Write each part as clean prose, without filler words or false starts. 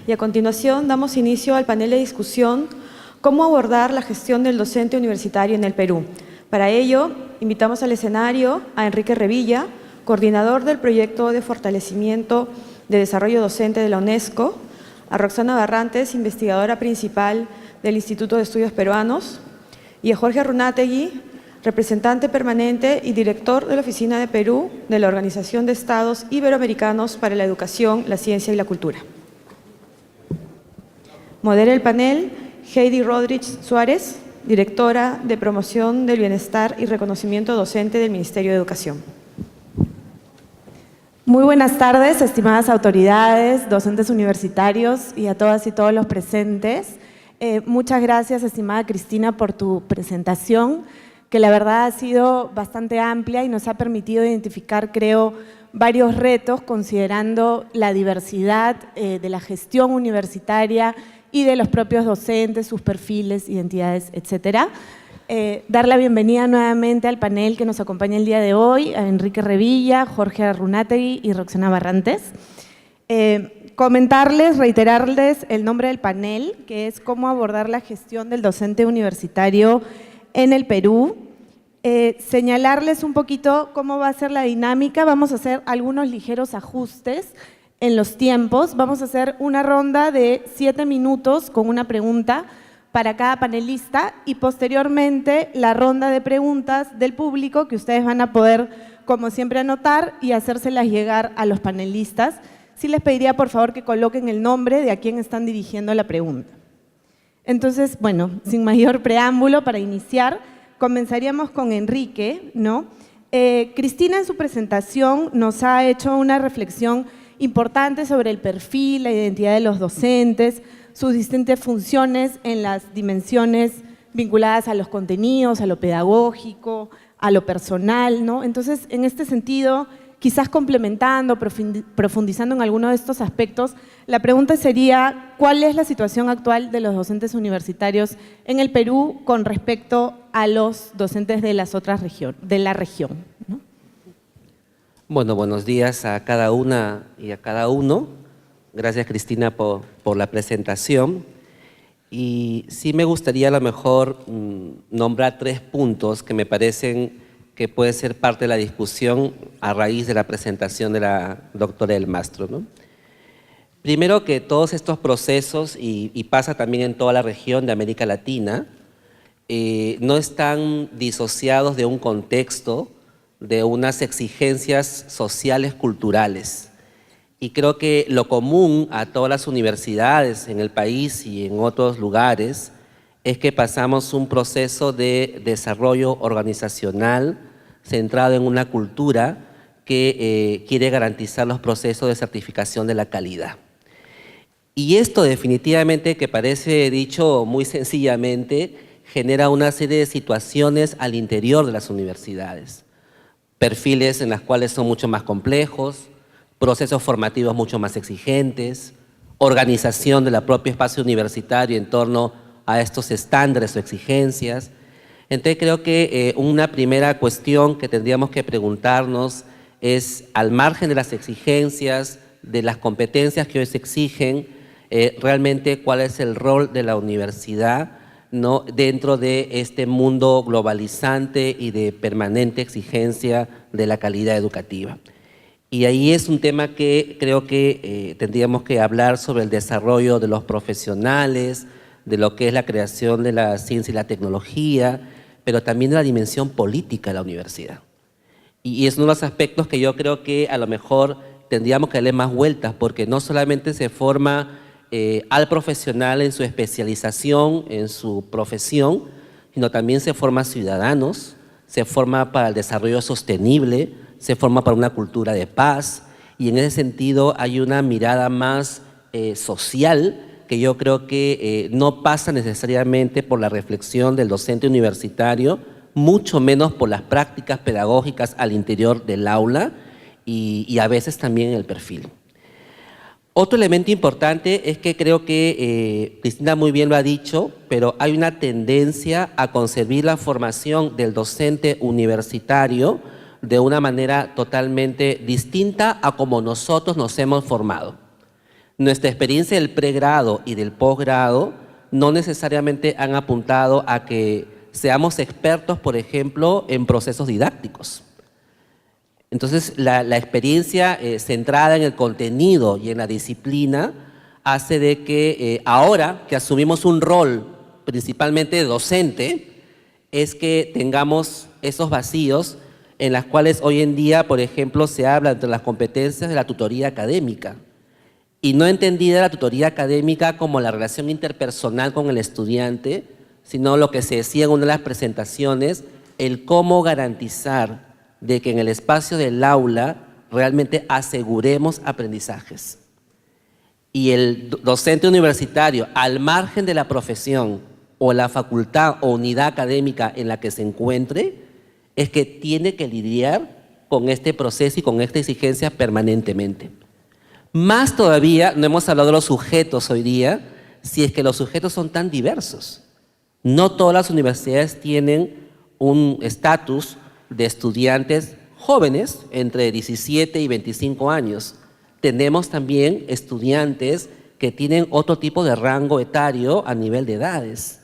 y a continuación damos inicio al panel de discusión «Cómo abordar la gestión del docente universitario en el Perú». Para ello, invitamos al escenario a Enrique Revilla, coordinador del proyecto de fortalecimiento de desarrollo docente de la UNESCO, a Roxana Barrantes, investigadora principal del Instituto de Estudios Peruanos, y a Jorge Runátegui, representante permanente y director de la Oficina de Perú de la Organización de Estados Iberoamericanos para la Educación, la Ciencia y la Cultura. Modera el panel Heidi Rodríguez Suárez, directora de Promoción del Bienestar y Reconocimiento Docente del Ministerio de Educación. Muy buenas tardes, estimadas autoridades, docentes universitarios y a todas y todos los presentes. Muchas gracias, estimada Cristina, por tu presentación, que la verdad ha sido bastante amplia y nos ha permitido identificar, creo, varios retos considerando la diversidad de la gestión universitaria y de los propios docentes, sus perfiles, identidades, etcétera. Dar la bienvenida nuevamente al panel que nos acompaña el día de hoy, a Enrique Revilla, Jorge Runátegui y Roxana Barrantes. Comentarles, reiterarles el nombre del panel, que es cómo abordar la gestión del docente universitario en el Perú. Señalarles un poquito cómo va a ser la dinámica. Vamos a hacer algunos ligeros ajustes en los tiempos. Vamos a hacer una ronda de 7 minutos con una pregunta para cada panelista y posteriormente la ronda de preguntas del público que ustedes van a poder, como siempre, anotar y hacérselas llegar a los panelistas. Sí les pediría, por favor, que coloquen el nombre de a quién están dirigiendo la pregunta. Entonces, bueno, sin mayor preámbulo, para iniciar, comenzaríamos con Enrique, ¿no? Cristina en su presentación nos ha hecho una reflexión importante sobre el perfil, la identidad de los docentes, sus distintas funciones en las dimensiones vinculadas a los contenidos, a lo pedagógico, a lo personal, ¿no? Entonces, en este sentido, quizás complementando, profundizando en alguno de estos aspectos, la pregunta sería, ¿cuál es la situación actual de los docentes universitarios en el Perú con respecto a los docentes de las otras regiones, de la región, ¿no? Bueno, buenos días a cada una y a cada uno. Gracias, Cristina, por la presentación. Y sí me gustaría a lo mejor nombrar 3 puntos que me parecen que puede ser parte de la discusión a raíz de la presentación de la doctora del Mastro, ¿no? Primero, que todos estos procesos, y pasa también en toda la región de América Latina, no están disociados de un contexto, de unas exigencias sociales, culturales. Y creo que lo común a todas las universidades en el país y en otros lugares es que pasamos un proceso de desarrollo organizacional centrado en una cultura que quiere garantizar los procesos de certificación de la calidad. Y esto definitivamente, que parece dicho muy sencillamente, genera una serie de situaciones al interior de las universidades. Perfiles en los cuales son mucho más complejos, procesos formativos mucho más exigentes, organización del propio espacio universitario en torno a estos estándares o exigencias. Entonces creo que una primera cuestión que tendríamos que preguntarnos es, al margen de las exigencias, de las competencias que hoy se exigen, realmente cuál es el rol de la universidad, ¿no?, dentro de este mundo globalizante y de permanente exigencia de la calidad educativa. Y ahí es un tema que creo que tendríamos que hablar sobre el desarrollo de los profesionales, de lo que es la creación de la ciencia y la tecnología, pero también de la dimensión política de la universidad. Y es uno de los aspectos que yo creo que a lo mejor tendríamos que darle más vueltas, porque no solamente se forma al profesional en su especialización, en su profesión, sino también se forma ciudadanos, se forma para el desarrollo sostenible, se forma para una cultura de paz, y en ese sentido hay una mirada más social que yo creo que no pasa necesariamente por la reflexión del docente universitario, mucho menos por las prácticas pedagógicas al interior del aula y a veces también el perfil. Otro elemento importante es que creo que Cristina muy bien lo ha dicho, pero hay una tendencia a concebir la formación del docente universitario de una manera totalmente distinta a como nosotros nos hemos formado. Nuestra experiencia del pregrado y del posgrado no necesariamente han apuntado a que seamos expertos, por ejemplo, en procesos didácticos. Entonces, la experiencia centrada en el contenido y en la disciplina hace de que ahora que asumimos un rol principalmente de docente, es que tengamos esos vacíos en las cuales hoy en día, por ejemplo, se habla de las competencias de la tutoría académica y no entendida la tutoría académica como la relación interpersonal con el estudiante, sino lo que se decía en una de las presentaciones, el cómo garantizar de que en el espacio del aula realmente aseguremos aprendizajes. Y el docente universitario, al margen de la profesión o la facultad o unidad académica en la que se encuentre, es que tiene que lidiar con este proceso y con esta exigencia permanentemente. Más todavía, no hemos hablado de los sujetos hoy día, si es que los sujetos son tan diversos. No todas las universidades tienen un estatus de estudiantes jóvenes entre 17 y 25 años. Tenemos también estudiantes que tienen otro tipo de rango etario a nivel de edades.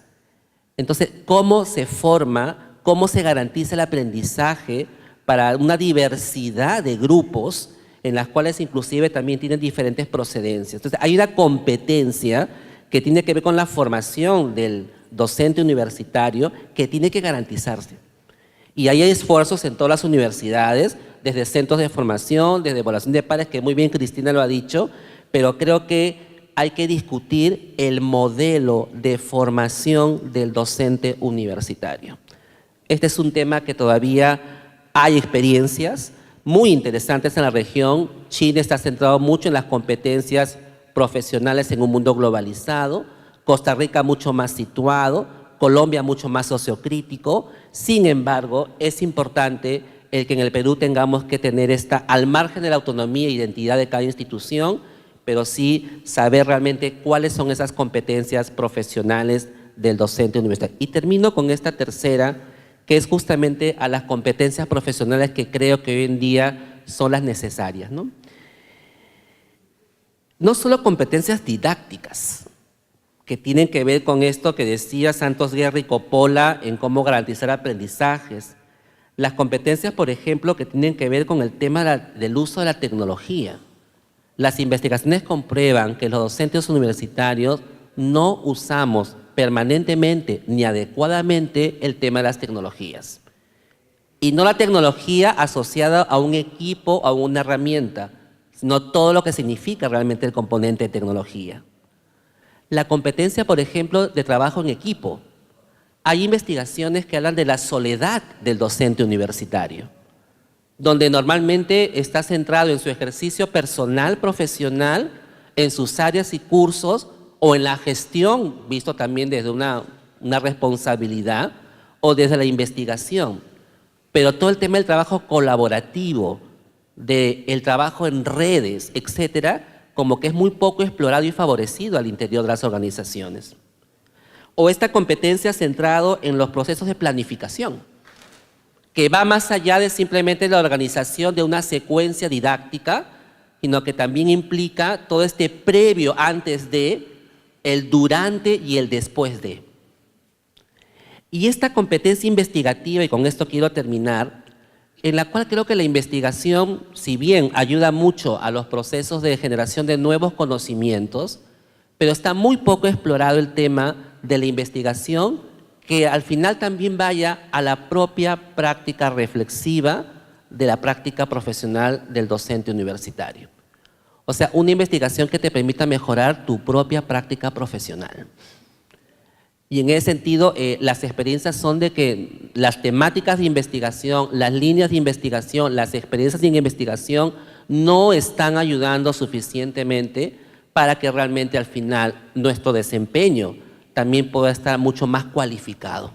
Entonces, ¿cómo se forma, cómo se garantiza el aprendizaje para una diversidad de grupos en las cuales inclusive también tienen diferentes procedencias? Entonces, hay una competencia que tiene que ver con la formación del docente universitario que tiene que garantizarse. Y hay esfuerzos en todas las universidades, desde centros de formación, desde evaluación de pares, que muy bien Cristina lo ha dicho, pero creo que hay que discutir el modelo de formación del docente universitario. Este es un tema que todavía hay experiencias muy interesantes en la región. Chile está centrado mucho en las competencias profesionales en un mundo globalizado, Costa Rica mucho más situado, Colombia mucho más sociocrítico. Sin embargo, es importante el que en el Perú tengamos que tener al margen de la autonomía e identidad de cada institución, pero sí saber realmente cuáles son esas competencias profesionales del docente universitario. Y termino con esta tercera, que es justamente a las competencias profesionales que creo que hoy en día son las necesarias, ¿no? No solo competencias didácticas, que tienen que ver con esto que decía Santos Guerra y Coppola en cómo garantizar aprendizajes. Las competencias, por ejemplo, que tienen que ver con el tema del uso de la tecnología. Las investigaciones comprueban que los docentes universitarios no usamos permanentemente ni adecuadamente el tema de las tecnologías. Y no la tecnología asociada a un equipo o a una herramienta, sino todo lo que significa realmente el componente de tecnología. La competencia, por ejemplo, de trabajo en equipo. Hay investigaciones que hablan de la soledad del docente universitario, donde normalmente está centrado en su ejercicio personal, profesional, en sus áreas y cursos, o en la gestión, visto también desde una responsabilidad, o desde la investigación. Pero todo el tema del trabajo colaborativo, del trabajo en redes, etcétera, como que es muy poco explorado y favorecido al interior de las organizaciones. O esta competencia centrada en los procesos de planificación, que va más allá de simplemente la organización de una secuencia didáctica, sino que también implica todo este previo antes de, el durante y el después de. Y esta competencia investigativa, y con esto quiero terminar, en la cual creo que la investigación, si bien ayuda mucho a los procesos de generación de nuevos conocimientos, pero está muy poco explorado el tema de la investigación que al final también vaya a la propia práctica reflexiva de la práctica profesional del docente universitario. O sea, una investigación que te permita mejorar tu propia práctica profesional. Y en ese sentido, las experiencias son de que las temáticas de investigación, las líneas de investigación, las experiencias de investigación no están ayudando suficientemente para que realmente al final nuestro desempeño también pueda estar mucho más cualificado.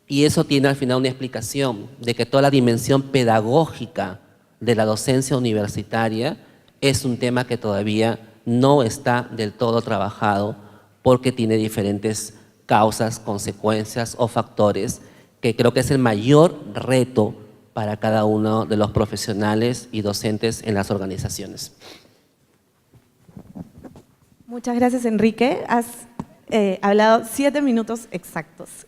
Y eso tiene al final una explicación de que toda la dimensión pedagógica de la docencia universitaria es un tema que todavía no está del todo trabajado porque tiene diferentes causas, consecuencias o factores que creo que es el mayor reto para cada uno de los profesionales y docentes en las organizaciones. Muchas gracias, Enrique. Has hablado 7 minutos exactos.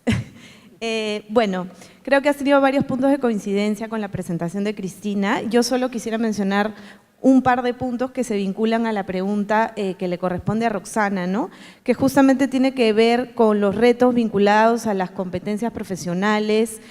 Bueno, creo que has tenido varios puntos de coincidencia con la presentación de Cristina. Yo solo quisiera mencionar un par de puntos que se vinculan a la pregunta que le corresponde a Roxana, ¿no? Que justamente tiene que ver con los retos vinculados a las competencias profesionales,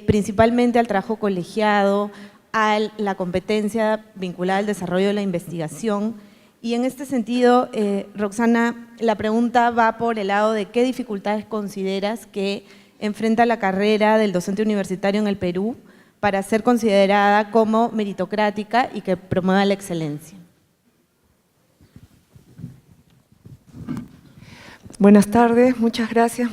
principalmente al trabajo colegiado, a la competencia vinculada al desarrollo de la investigación. Y en este sentido, Roxana, la pregunta va por el lado de qué dificultades consideras que enfrenta la carrera del docente universitario en el Perú para ser considerada como meritocrática y que promueva la excelencia. Buenas tardes, muchas gracias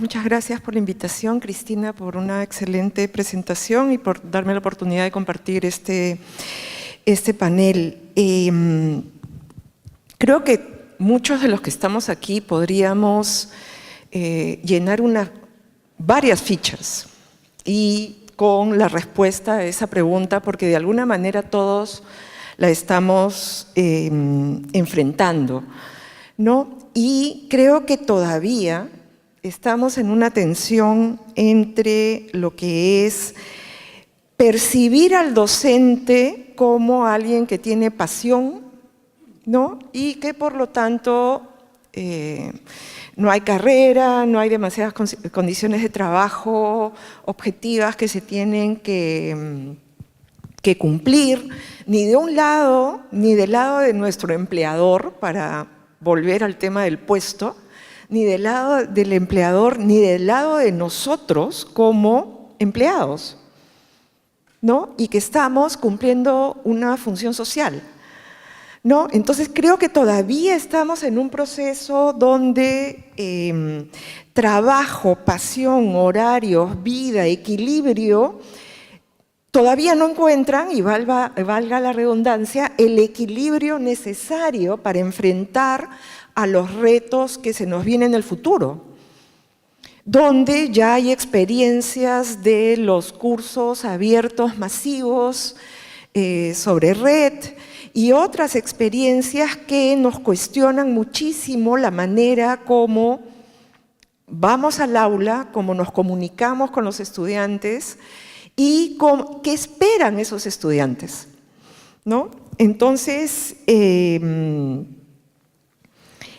por la invitación, Cristina, por una excelente presentación y por darme la oportunidad de compartir este panel. Creo que muchos de los que estamos aquí podríamos llenar varias fichas y con la respuesta a esa pregunta, porque de alguna manera todos la estamos enfrentando, ¿no? Y creo que todavía estamos en una tensión entre lo que es percibir al docente como alguien que tiene pasión, ¿no? Y que por lo tanto no hay carrera, no hay demasiadas condiciones de trabajo objetivas que se tienen que cumplir, ni de un lado, ni del lado de nuestro empleador, para volver al tema del puesto, ni del lado del empleador, ni del lado de nosotros como empleados, ¿no? Y que estamos cumpliendo una función social, ¿no? Entonces creo que todavía estamos en un proceso donde trabajo, pasión, horarios, vida, equilibrio, todavía no encuentran, y valga la redundancia, el equilibrio necesario para enfrentar a los retos que se nos vienen en el futuro, donde ya hay experiencias de los cursos abiertos masivos sobre red, y otras experiencias que nos cuestionan muchísimo la manera como vamos al aula, cómo nos comunicamos con los estudiantes y qué esperan esos estudiantes, ¿no? Entonces, ese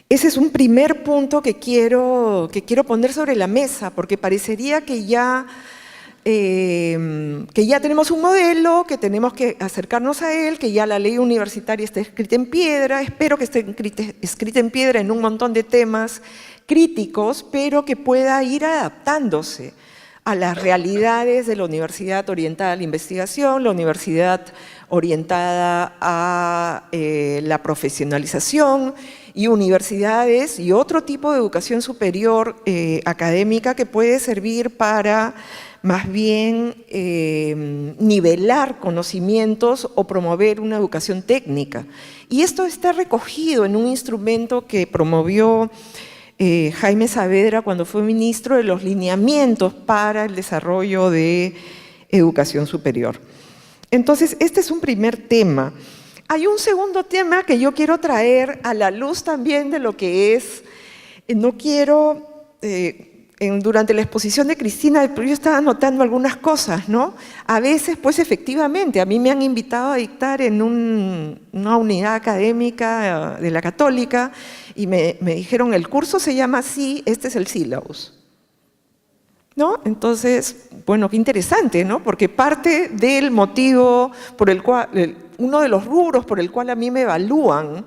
es un primer punto que quiero poner sobre la mesa, porque parecería que ya tenemos un modelo, que tenemos que acercarnos a él, que ya la ley universitaria está escrita en piedra, espero que esté escrita en piedra en un montón de temas críticos, pero que pueda ir adaptándose a las realidades de la universidad orientada a la investigación, la universidad orientada a la profesionalización, y universidades y otro tipo de educación superior académica que puede servir para más bien nivelar conocimientos o promover una educación técnica. Y esto está recogido en un instrumento que promovió Jaime Saavedra cuando fue ministro, de los lineamientos para el desarrollo de educación superior. Entonces, este es un primer tema. Hay un segundo tema que yo quiero traer a la luz también de lo que es, no quiero, durante la exposición de Cristina, yo estaba anotando algunas cosas, ¿no? A veces, pues efectivamente, a mí me han invitado a dictar en una unidad académica de la Católica y me dijeron, el curso se llama así, este es el sílabus, ¿no? Entonces, bueno, qué interesante, ¿no? Porque parte del motivo por el cual, uno de los rubros por el cual a mí me evalúan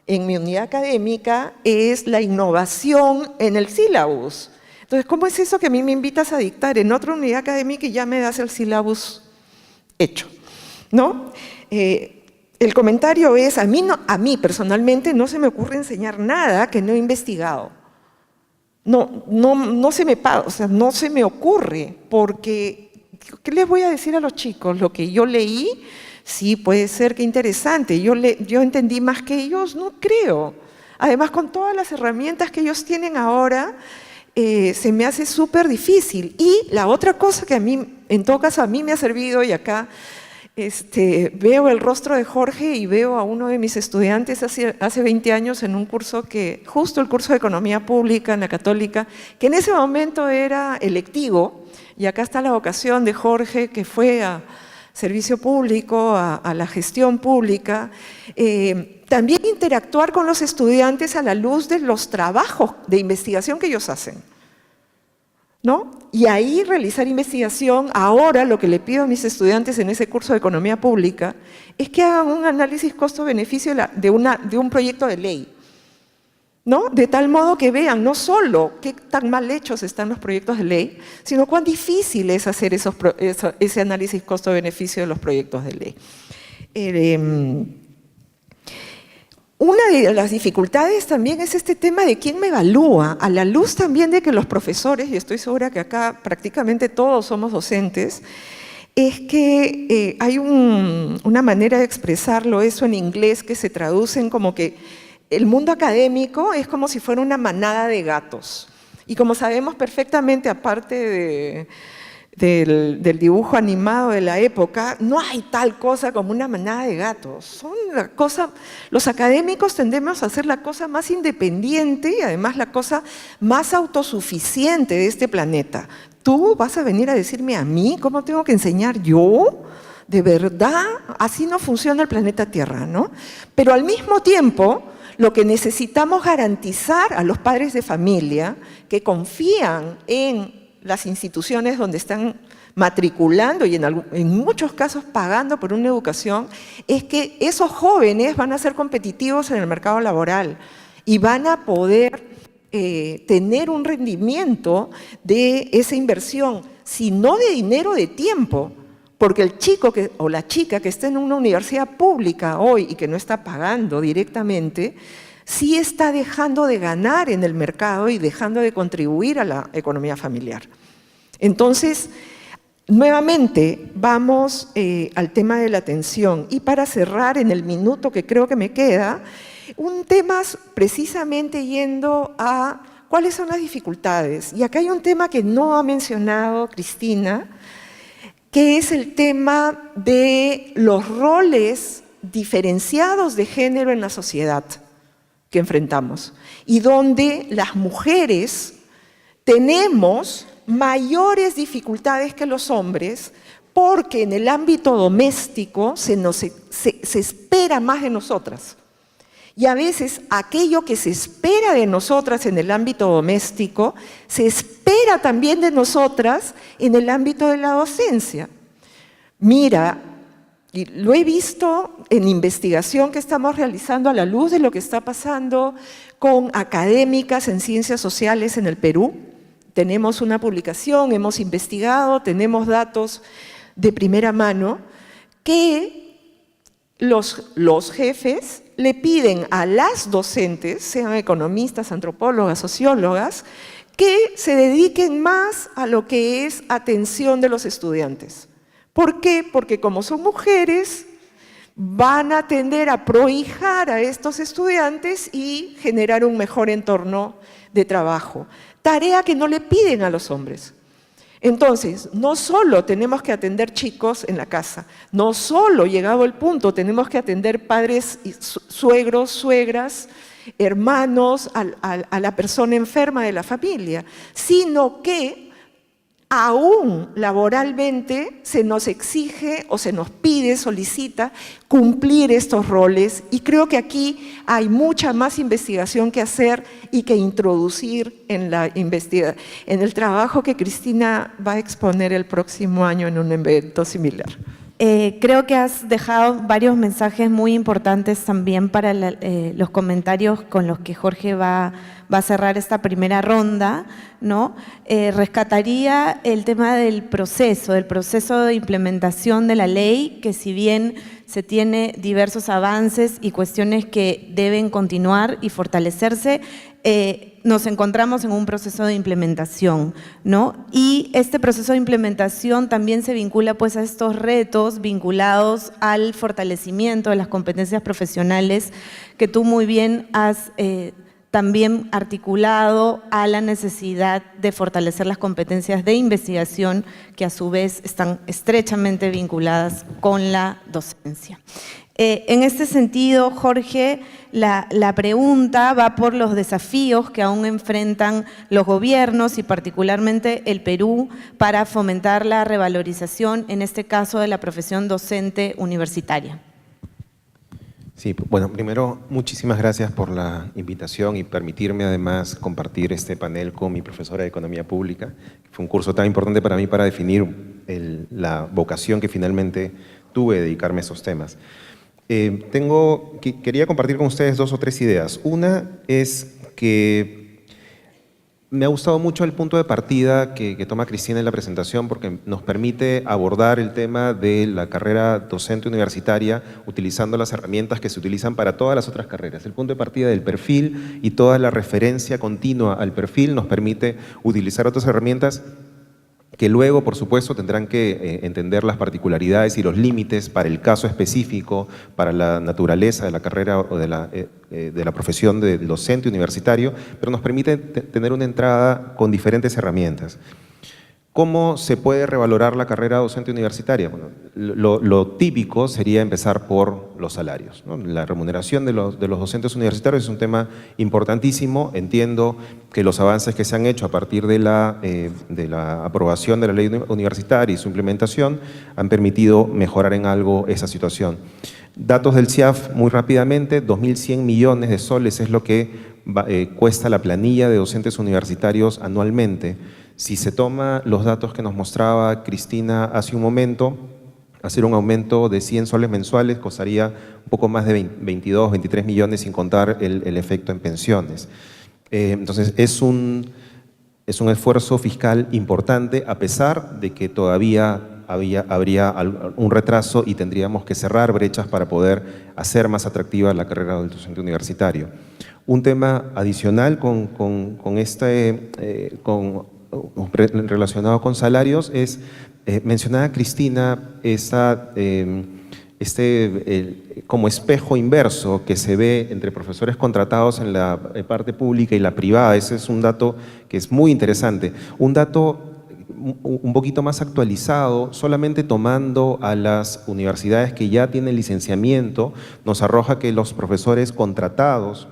en mi unidad académica es la innovación en el sílabus. Entonces, ¿cómo es eso que a mí me invitas a dictar en otra unidad académica y ya me das el sílabus hecho, ¿no? El comentario es, a mí personalmente no se me ocurre enseñar nada que no he investigado. No se me ocurre, porque, ¿qué les voy a decir a los chicos? Lo que yo leí, sí, puede ser que interesante. Yo entendí más que ellos, no creo. Además, con todas las herramientas que ellos tienen ahora, se me hace súper difícil. Y la otra cosa que a mí, en todo caso, a mí me ha servido, y acá Veo el rostro de Jorge y veo a uno de mis estudiantes hace 20 años en un curso justo el curso de Economía Pública en la Católica, que en ese momento era electivo, y acá está la vocación de Jorge, que fue a servicio público, a la gestión pública. También interactuar con los estudiantes a la luz de los trabajos de investigación que ellos hacen, ¿no? Y ahí realizar investigación. Ahora lo que le pido a mis estudiantes en ese curso de Economía Pública es que hagan un análisis costo-beneficio de un proyecto de ley, ¿no? De tal modo que vean no solo qué tan mal hechos están los proyectos de ley, sino cuán difícil es hacer ese análisis costo-beneficio de los proyectos de ley. Una de las dificultades también es este tema de quién me evalúa, a la luz también de que los profesores, y estoy segura que acá prácticamente todos somos docentes, es que hay una manera de expresarlo eso en inglés que se traducen como que el mundo académico es como si fuera una manada de gatos. Y como sabemos perfectamente, aparte del dibujo animado de la época, no hay tal cosa como una manada de gatos. Los académicos tendemos a hacer la cosa más independiente y además la cosa más autosuficiente de este planeta. ¿Tú vas a venir a decirme a mí cómo tengo que enseñar yo? ¿De verdad? Así no funciona el planeta Tierra, ¿no? Pero al mismo tiempo, lo que necesitamos garantizar a los padres de familia que confían en las instituciones donde están matriculando y en muchos casos pagando por una educación, es que esos jóvenes van a ser competitivos en el mercado laboral y van a poder tener un rendimiento de esa inversión, si no de dinero, de tiempo. Porque el chico o la chica que está en una universidad pública hoy y que no está pagando directamente, sí está dejando de ganar en el mercado y dejando de contribuir a la economía familiar. Entonces, nuevamente vamos al tema de la atención. Y para cerrar en el minuto que creo que me queda, un tema precisamente yendo a cuáles son las dificultades. Y acá hay un tema que no ha mencionado Cristina, que es el tema de los roles diferenciados de género en la sociedad que enfrentamos y donde las mujeres tenemos mayores dificultades que los hombres porque en el ámbito doméstico se espera más de nosotras. Y a veces aquello que se espera de nosotras en el ámbito doméstico, se espera también de nosotras en el ámbito de la docencia. Mira, y lo he visto en investigación que estamos realizando a la luz de lo que está pasando con académicas en ciencias sociales en el Perú. Tenemos una publicación, hemos investigado, tenemos datos de primera mano que los jefes le piden a las docentes, sean economistas, antropólogas, sociólogas, que se dediquen más a lo que es atención de los estudiantes. ¿Por qué? Porque como son mujeres, van a tender a prohijar a estos estudiantes y generar un mejor entorno de trabajo. Tarea que no le piden a los hombres. Entonces, no solo tenemos que atender chicos en la casa, no solo, llegado el punto, tenemos que atender padres, suegros, suegras, hermanos, a la persona enferma de la familia, sino que aún laboralmente se nos exige o se nos pide, solicita cumplir estos roles y creo que aquí hay mucha más investigación que hacer y que introducir en el trabajo que Cristina va a exponer el próximo año en un evento similar. Creo que has dejado varios mensajes muy importantes también para los comentarios con los que Jorge va a cerrar esta primera ronda, ¿no? Rescataría el tema del proceso de implementación de la ley, que si bien se tiene diversos avances y cuestiones que deben continuar y fortalecerse, nos encontramos en un proceso de implementación, ¿no? Y este proceso de implementación también se vincula pues a estos retos vinculados al fortalecimiento de las competencias profesionales que tú muy bien has también articulado a la necesidad de fortalecer las competencias de investigación que a su vez están estrechamente vinculadas con la docencia. En este sentido, Jorge, la pregunta va por los desafíos que aún enfrentan los gobiernos y particularmente el Perú para fomentar la revalorización, en este caso, de la profesión docente universitaria. Sí, bueno, primero, muchísimas gracias por la invitación y permitirme además compartir este panel con mi profesora de Economía Pública. Fue un curso tan importante para mí para definir la vocación que finalmente tuve de dedicarme a esos temas. Quería compartir con ustedes 2 o 3 ideas. Una es que me ha gustado mucho el punto de partida que toma Cristina en la presentación porque nos permite abordar el tema de la carrera docente universitaria utilizando las herramientas que se utilizan para todas las otras carreras. El punto de partida del perfil y toda la referencia continua al perfil nos permite utilizar otras herramientas que luego, por supuesto, tendrán que entender las particularidades y los límites para el caso específico, para la naturaleza de la carrera o de la profesión de docente universitario, pero nos permite tener una entrada con diferentes herramientas. ¿Cómo se puede revalorar la carrera docente universitaria? Bueno, lo típico sería empezar por los salarios, ¿no? La remuneración de los docentes universitarios es un tema importantísimo. Entiendo que los avances que se han hecho a partir de la aprobación de la ley universitaria y su implementación han permitido mejorar en algo esa situación. Datos del CIAF muy rápidamente, 2.100 millones de soles es lo que cuesta la planilla de docentes universitarios anualmente. Si se toma los datos que nos mostraba Cristina hace un momento, hacer un aumento de 100 soles mensuales costaría un poco más de 22, 23 millones sin contar el efecto en pensiones. Entonces es un esfuerzo fiscal importante a pesar de que todavía habría un retraso y tendríamos que cerrar brechas para poder hacer más atractiva la carrera del docente universitario. Un tema adicional relacionado con salarios es, mencionaba Cristina, como espejo inverso que se ve entre profesores contratados en la parte pública y la privada. Ese es un dato que es muy interesante. Un dato un poquito más actualizado, solamente tomando a las universidades que ya tienen licenciamiento, nos arroja que los profesores contratados,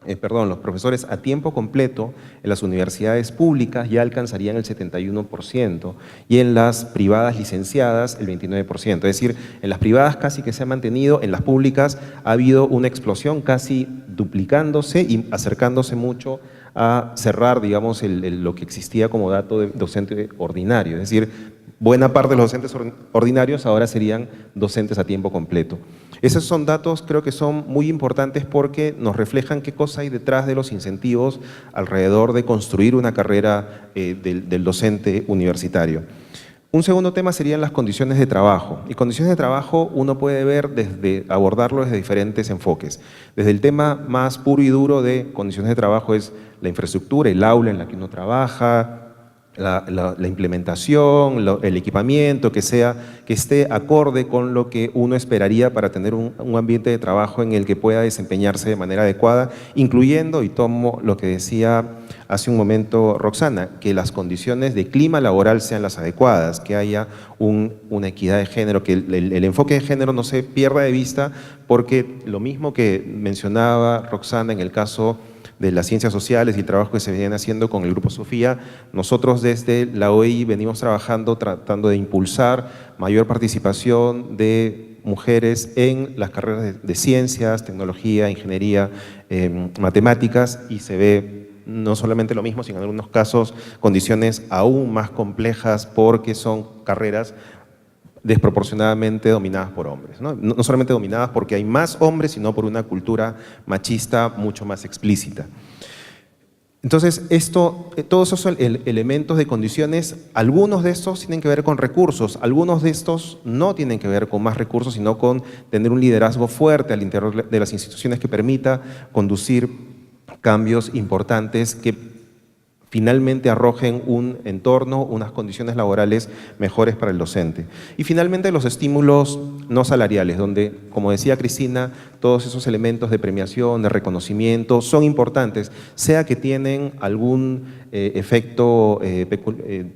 los profesores a tiempo completo en las universidades públicas ya alcanzarían el 71% y en las privadas licenciadas el 29%. Es decir, en las privadas casi que se ha mantenido, en las públicas ha habido una explosión casi duplicándose y acercándose mucho a cerrar, digamos, lo que existía como dato de docente ordinario. Es decir, buena parte de los docentes ordinarios ahora serían docentes a tiempo completo. Esos son datos, creo que son muy importantes porque nos reflejan qué cosa hay detrás de los incentivos alrededor de construir una carrera del docente universitario. Un segundo tema serían las condiciones de trabajo. Y condiciones de trabajo uno puede abordarlo desde diferentes enfoques. Desde el tema más puro y duro de condiciones de trabajo es la infraestructura, el aula en la que uno trabaja, la implementación, el equipamiento, que esté acorde con lo que uno esperaría para tener un ambiente de trabajo en el que pueda desempeñarse de manera adecuada, incluyendo, y tomo lo que decía hace un momento Roxana, que las condiciones de clima laboral sean las adecuadas, que haya una equidad de género, que el enfoque de género no se pierda de vista, porque lo mismo que mencionaba Roxana en el caso de las ciencias sociales y el trabajo que se viene haciendo con el Grupo Sofía, nosotros desde la OEI venimos trabajando tratando de impulsar mayor participación de mujeres en las carreras de ciencias, tecnología, ingeniería, matemáticas, y se ve no solamente lo mismo, sino en algunos casos condiciones aún más complejas porque son carreras desproporcionadamente dominadas por hombres, ¿no? No solamente dominadas porque hay más hombres, sino por una cultura machista mucho más explícita. Entonces, todos esos son elementos de condiciones, algunos de estos tienen que ver con recursos, algunos de estos no tienen que ver con más recursos, sino con tener un liderazgo fuerte al interior de las instituciones que permita conducir cambios importantes que finalmente arrojen un entorno, unas condiciones laborales mejores para el docente. Y finalmente los estímulos no salariales, donde, como decía Cristina, todos esos elementos de premiación, de reconocimiento, son importantes, sea que tienen algún efecto,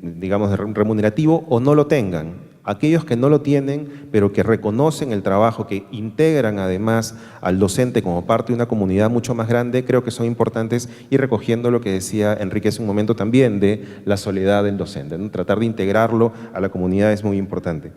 digamos, remunerativo o no lo tengan. Aquellos que no lo tienen, pero que reconocen el trabajo, que integran además al docente como parte de una comunidad mucho más grande, creo que son importantes, y recogiendo lo que decía Enrique hace un momento también de la soledad del docente, ¿no? Tratar de integrarlo a la comunidad es muy importante.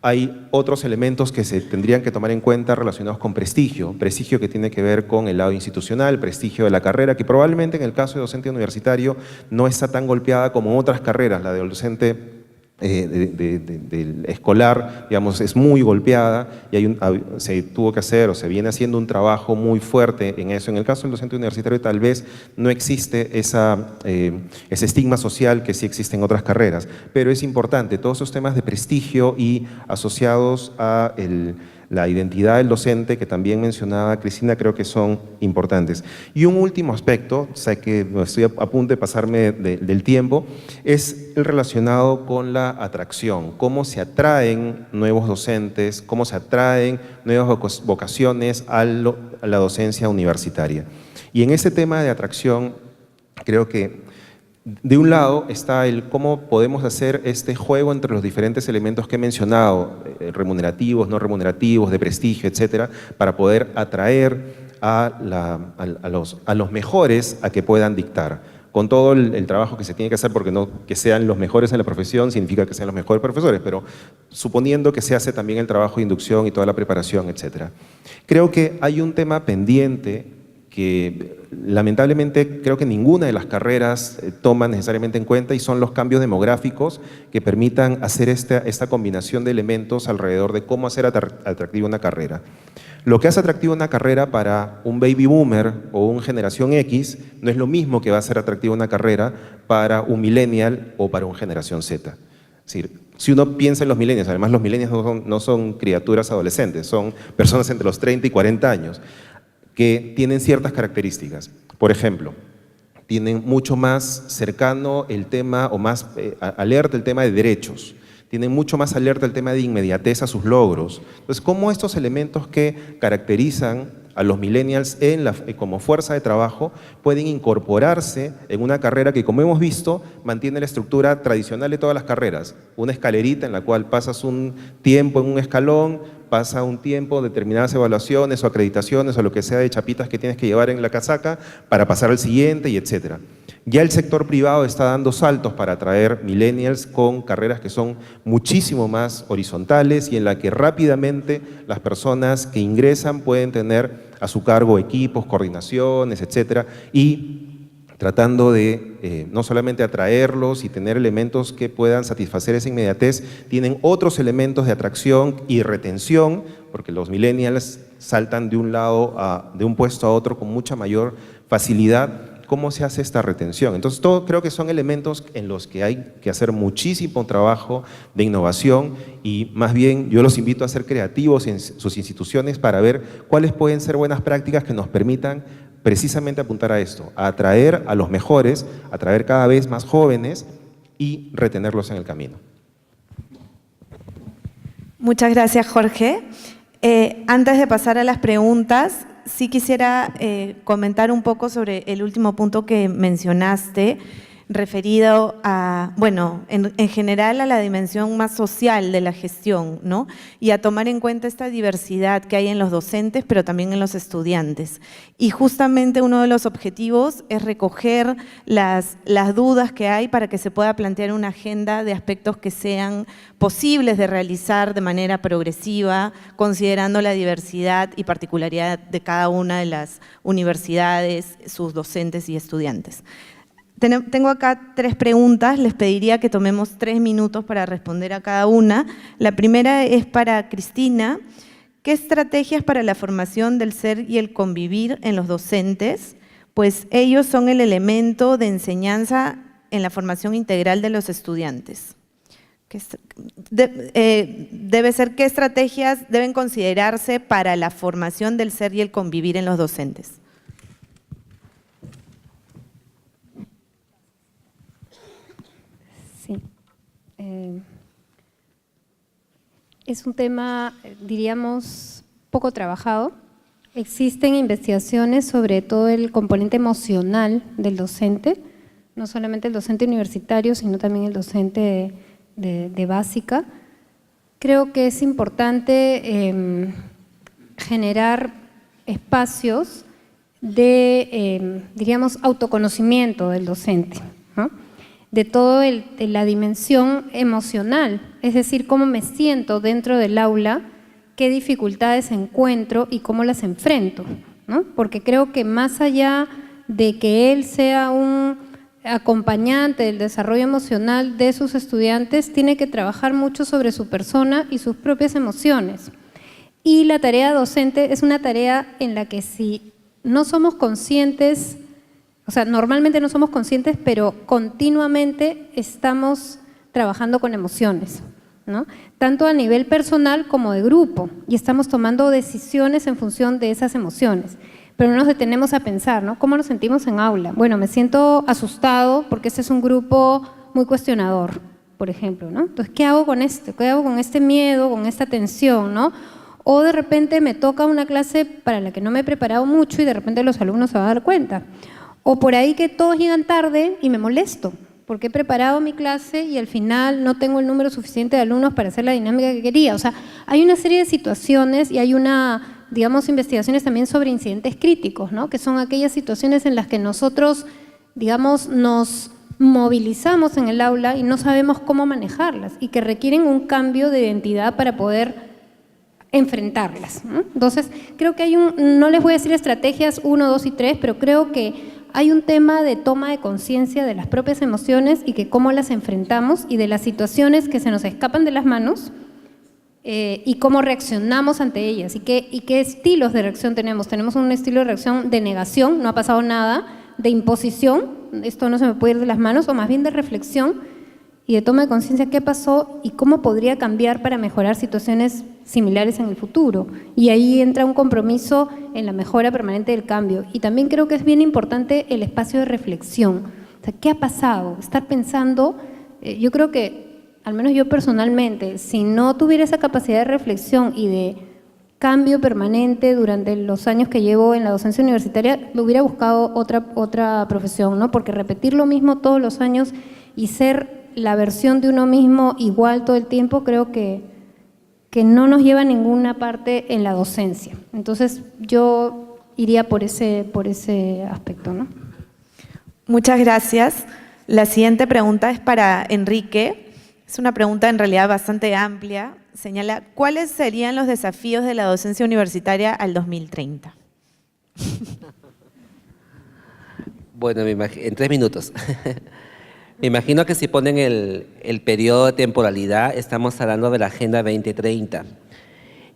Hay otros elementos que se tendrían que tomar en cuenta relacionados con prestigio que tiene que ver con el lado institucional, prestigio de la carrera, que probablemente en el caso de docente universitario no está tan golpeada como en otras carreras. La del docente del escolar, digamos, es muy golpeada y se tuvo que hacer o se viene haciendo un trabajo muy fuerte en eso. En el caso del docente universitario tal vez no existe ese estigma social que sí existe en otras carreras, pero es importante, todos esos temas de prestigio y asociados a la identidad del docente, que también mencionaba Cristina, creo que son importantes. Y un último aspecto, sé que estoy a punto de pasarme del tiempo, es el relacionado con la atracción, cómo se atraen nuevos docentes, cómo se atraen nuevas vocaciones a la docencia universitaria. Y en ese tema de atracción, creo que de un lado está el cómo podemos hacer este juego entre los diferentes elementos que he mencionado, remunerativos, no remunerativos, de prestigio, etcétera, para poder atraer a los mejores a que puedan dictar. Con todo el trabajo que se tiene que hacer, porque no que sean los mejores en la profesión significa que sean los mejores profesores, pero suponiendo que se hace también el trabajo de inducción y toda la preparación, etcétera. Creo que hay un tema pendiente que lamentablemente creo que ninguna de las carreras toma necesariamente en cuenta, y son los cambios demográficos que permitan hacer esta combinación de elementos alrededor de cómo hacer atractiva una carrera. Lo que hace atractiva una carrera para un baby boomer o un generación X no es lo mismo que va a ser atractiva una carrera para un millennial o para un generación Z. Es decir, si uno piensa en los millennials, además los millennials no son criaturas adolescentes, son personas entre los 30 y 40 años, que tienen ciertas características. Por ejemplo, tienen mucho más cercano el tema o más alerta el tema de derechos, tienen mucho más alerta el tema de inmediatez a sus logros. Entonces, ¿cómo estos elementos que caracterizan a los millennials como fuerza de trabajo pueden incorporarse en una carrera que, como hemos visto, mantiene la estructura tradicional de todas las carreras? Una escalerita en la cual pasas un tiempo en un escalón, pasa un tiempo, determinadas evaluaciones o acreditaciones o lo que sea de chapitas que tienes que llevar en la casaca para pasar al siguiente, y etcétera. Ya el sector privado está dando saltos para atraer millennials con carreras que son muchísimo más horizontales y en la que rápidamente las personas que ingresan pueden tener a su cargo equipos, coordinaciones, etcétera, y tratando de no solamente atraerlos y tener elementos que puedan satisfacer esa inmediatez, tienen otros elementos de atracción y retención, porque los millennials saltan de un lado de un puesto a otro con mucha mayor facilidad. ¿Cómo se hace esta retención? Entonces, creo que son elementos en los que hay que hacer muchísimo trabajo de innovación, y más bien yo los invito a ser creativos en sus instituciones para ver cuáles pueden ser buenas prácticas que nos permitan precisamente apuntar a esto, a atraer a los mejores, a atraer cada vez más jóvenes y retenerlos en el camino. Muchas gracias, Jorge. Antes de pasar a las preguntas, sí quisiera comentar un poco sobre el último punto que mencionaste, referido a, bueno, en general a la dimensión más social de la gestión, ¿no? Y a tomar en cuenta esta diversidad que hay en los docentes, pero también en los estudiantes. Y justamente uno de los objetivos es recoger las dudas que hay para que se pueda plantear una agenda de aspectos que sean posibles de realizar de manera progresiva, considerando la diversidad y particularidad de cada una de las universidades, sus docentes y estudiantes. Tengo acá 3 preguntas, les pediría que tomemos 3 minutos para responder a cada una. La primera es para Cristina. ¿Qué estrategias para la formación del ser y el convivir en los docentes? Pues ellos son el elemento de enseñanza en la formación integral de los estudiantes. Debe ser, ¿qué estrategias deben considerarse para la formación del ser y el convivir en los docentes? Sí. Es un tema, diríamos, poco trabajado. Existen investigaciones sobre todo el componente emocional del docente, no solamente el docente universitario, sino también el docente de básica. Creo que es importante generar espacios de, diríamos, autoconocimiento del docente, ¿no? De toda la dimensión emocional, es decir, cómo me siento dentro del aula, qué dificultades encuentro y cómo las enfrento, ¿no? Porque creo que más allá de que él sea un acompañante del desarrollo emocional de sus estudiantes, tiene que trabajar mucho sobre su persona y sus propias emociones. Y la tarea docente es una tarea en la que si no somos conscientes, o sea, normalmente no somos conscientes, pero continuamente estamos trabajando con emociones, ¿no? Tanto a nivel personal como de grupo, y estamos tomando decisiones en función de esas emociones. Pero no nos detenemos a pensar, ¿no? ¿Cómo nos sentimos en aula? Bueno, me siento asustado porque este es un grupo muy cuestionador, por ejemplo, ¿no? Entonces, ¿qué hago con esto? ¿Qué hago con este miedo, con esta tensión, ¿no? O de repente me toca una clase para la que no me he preparado mucho y de repente los alumnos se van a dar cuenta. O por ahí que todos llegan tarde y me molesto, porque he preparado mi clase y al final no tengo el número suficiente de alumnos para hacer la dinámica que quería. O sea, hay una serie de situaciones y hay digamos, investigaciones también sobre incidentes críticos, ¿no? Que son aquellas situaciones en las que nosotros, digamos, nos movilizamos en el aula y no sabemos cómo manejarlas y que requieren un cambio de identidad para poder enfrentarlas, ¿no? Entonces, creo que hay no les voy a decir estrategias 1, 2 y 3, pero creo que hay un tema de toma de conciencia de las propias emociones y que cómo las enfrentamos y de las situaciones que se nos escapan de las manos y cómo reaccionamos ante ellas y qué estilos de reacción tenemos. Tenemos un estilo de reacción de negación, no ha pasado nada, de imposición, esto no se me puede ir de las manos, o más bien de reflexión y de toma de conciencia qué pasó y cómo podría cambiar para mejorar situaciones similares en el futuro. Y ahí entra un compromiso en la mejora permanente del cambio. Y también creo que es bien importante el espacio de reflexión. O sea, ¿qué ha pasado? Estar pensando, yo creo que, al menos yo personalmente, si no tuviera esa capacidad de reflexión y de cambio permanente durante los años que llevo en la docencia universitaria, me hubiera buscado otra profesión, ¿no? Porque repetir lo mismo todos los años y ser la versión de uno mismo igual todo el tiempo, creo que no nos lleva a ninguna parte en la docencia. Entonces, yo iría por ese aspecto, ¿no? Muchas gracias. La siguiente pregunta es para Enrique. Es una pregunta en realidad bastante amplia. Señala, ¿cuáles serían los desafíos de la docencia universitaria al 2030? Bueno, en 3 minutos. Me imagino que si ponen el periodo de temporalidad, estamos hablando de la Agenda 2030.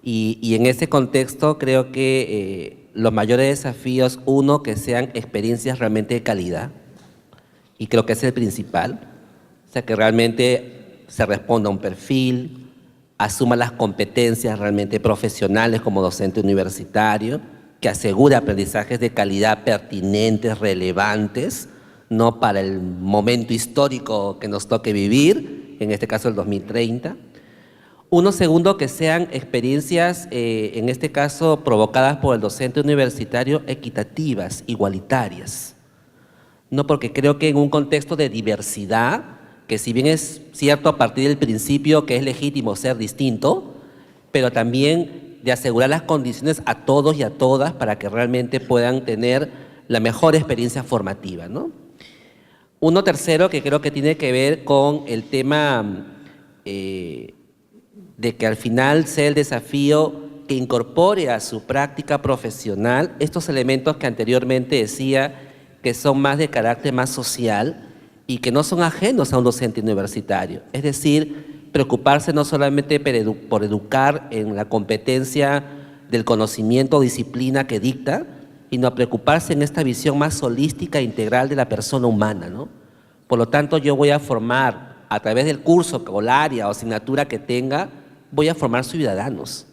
Y en ese contexto creo que los mayores desafíos, uno, que sean experiencias realmente de calidad, y creo que es el principal, o sea, que realmente se responda a un perfil, asuma las competencias realmente profesionales como docente universitario, que asegure aprendizajes de calidad pertinentes, relevantes, no para el momento histórico que nos toque vivir, en este caso el 2030. Uno, segundo, que sean experiencias, en este caso provocadas por el docente universitario, equitativas, igualitarias. No, porque creo que en un contexto de diversidad, que si bien es cierto a partir del principio que es legítimo ser distinto, pero también de asegurar las condiciones a todos y a todas para que realmente puedan tener la mejor experiencia formativa, ¿no? Uno tercero que creo que tiene que ver con el tema de que al final sea el desafío que incorpore a su práctica profesional estos elementos que anteriormente decía que son más de carácter más social y que no son ajenos a un docente universitario. Es decir, preocuparse no solamente por educar en la competencia del conocimiento o disciplina que dicta, sino preocuparse en esta visión más holística e integral de la persona humana, ¿no? Por lo tanto, yo voy a formar, a través del curso o el área o asignatura que tenga, voy a formar ciudadanos.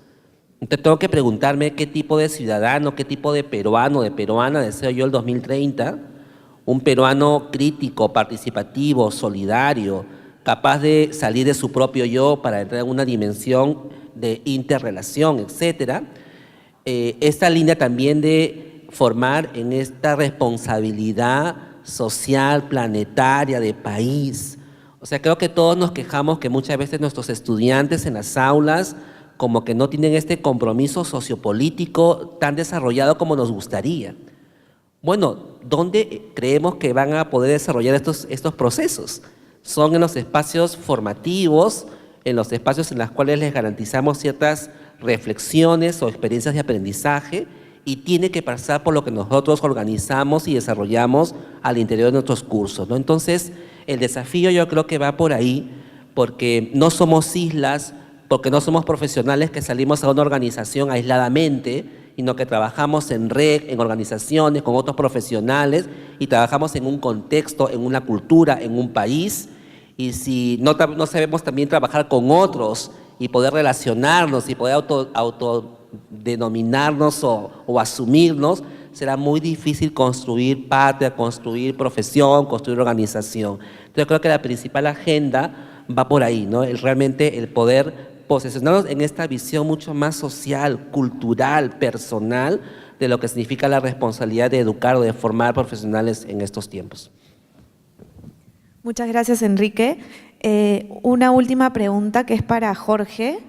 Entonces tengo que preguntarme qué tipo de ciudadano, qué tipo de peruano, de peruana deseo yo el 2030, un peruano crítico, participativo, solidario, capaz de salir de su propio yo para entrar en una dimensión de interrelación, etcétera. Esta línea también de formar en esta responsabilidad social, planetaria, de país. O sea, creo que todos nos quejamos que muchas veces nuestros estudiantes en las aulas como que no tienen este compromiso sociopolítico tan desarrollado como nos gustaría. Bueno, ¿dónde creemos que van a poder desarrollar estos procesos? Son en los espacios formativos, en los espacios en los cuales les garantizamos ciertas reflexiones o experiencias de aprendizaje, y tiene que pasar por lo que nosotros organizamos y desarrollamos al interior de nuestros cursos, ¿no? Entonces, el desafío yo creo que va por ahí, porque no somos islas, porque no somos profesionales que salimos a una organización aisladamente, sino que trabajamos en red, en organizaciones, con otros profesionales, y trabajamos en un contexto, en una cultura, en un país. Y si no sabemos también trabajar con otros y poder relacionarnos y poder autodenominarnos o asumirnos, será muy difícil construir patria, construir profesión, construir organización. Entonces, yo creo que la principal agenda va por ahí, ¿no? Realmente el poder posicionarnos en esta visión mucho más social, cultural, personal, de lo que significa la responsabilidad de educar o de formar profesionales en estos tiempos. Muchas gracias, Enrique. Una última pregunta que es para Jorge,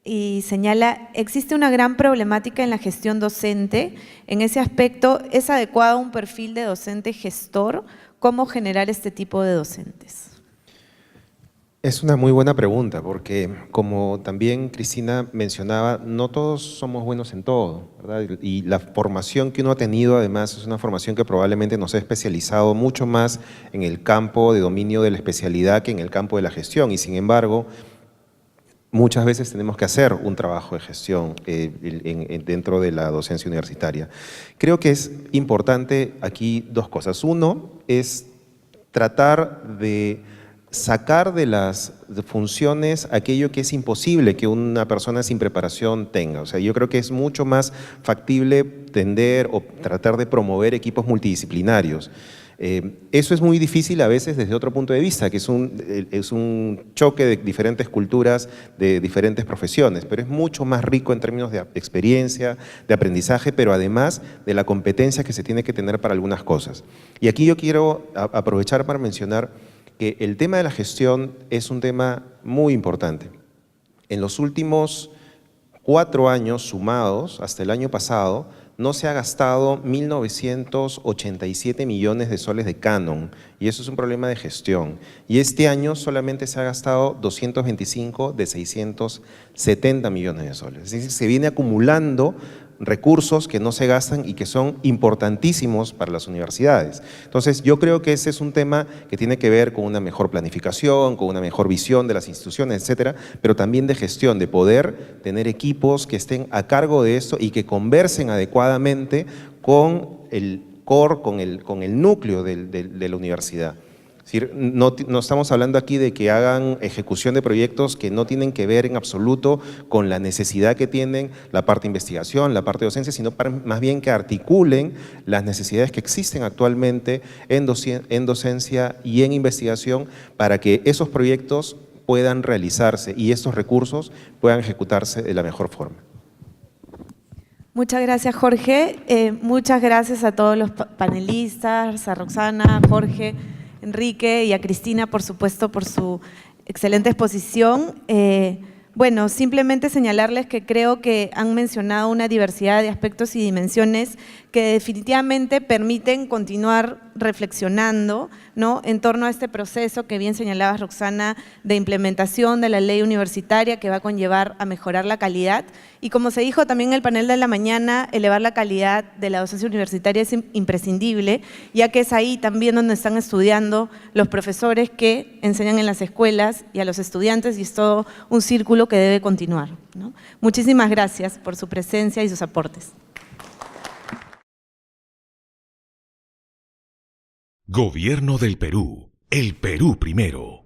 y señala: existe una gran problemática en la gestión docente. En ese aspecto, ¿es adecuado un perfil de docente gestor? ¿Cómo generar este tipo de docentes? Es una muy buena pregunta, porque como también Cristina mencionaba, no todos somos buenos en todo, ¿verdad? Y la formación que uno ha tenido, además, es una formación que probablemente nos ha especializado mucho más en el campo de dominio de la especialidad que en el campo de la gestión. Y sin embargo, muchas veces tenemos que hacer un trabajo de gestión dentro de la docencia universitaria. Creo que es importante aquí dos cosas. Uno es tratar de sacar de las funciones aquello que es imposible que una persona sin preparación tenga. O sea, yo creo que es mucho más factible tender o tratar de promover equipos multidisciplinarios. Eso es muy difícil a veces desde otro punto de vista, que es un choque de diferentes culturas, de diferentes profesiones, pero es mucho más rico en términos de experiencia, de aprendizaje, pero además de la competencia que se tiene que tener para algunas cosas. Y aquí yo quiero aprovechar para mencionar que el tema de la gestión es un tema muy importante. En los últimos 4 años sumados, hasta el año pasado, no se ha gastado 1.987 millones de soles de canon, y eso es un problema de gestión. Y este año solamente se ha gastado 225 de 670 millones de soles. Es decir, se viene acumulando recursos que no se gastan y que son importantísimos para las universidades. Entonces, yo creo que ese es un tema que tiene que ver con una mejor planificación, con una mejor visión de las instituciones, etcétera, pero también de gestión, de poder tener equipos que estén a cargo de esto y que conversen adecuadamente con el core, con el núcleo de la universidad. Es decir, no estamos hablando aquí de que hagan ejecución de proyectos que no tienen que ver en absoluto con la necesidad que tienen la parte de investigación, la parte de docencia, sino más bien que articulen las necesidades que existen actualmente en docencia y en investigación para que esos proyectos puedan realizarse y estos recursos puedan ejecutarse de la mejor forma. Muchas gracias, Jorge. Muchas gracias a todos los panelistas, a Roxana, a Jorge, Enrique y a Cristina, por supuesto, por su excelente exposición. Bueno, simplemente señalarles que creo que han mencionado una diversidad de aspectos y dimensiones que definitivamente permiten continuar reflexionando, ¿no?, en torno a este proceso que bien señalaba Roxana, de implementación de la ley universitaria, que va a conllevar a mejorar la calidad. Y como se dijo también en el panel de la mañana, elevar la calidad de la docencia universitaria es imprescindible, ya que es ahí también donde están estudiando los profesores que enseñan en las escuelas y a los estudiantes, y es todo un círculo que debe continuar, ¿no? Muchísimas gracias por su presencia y sus aportes. Gobierno del Perú. El Perú primero.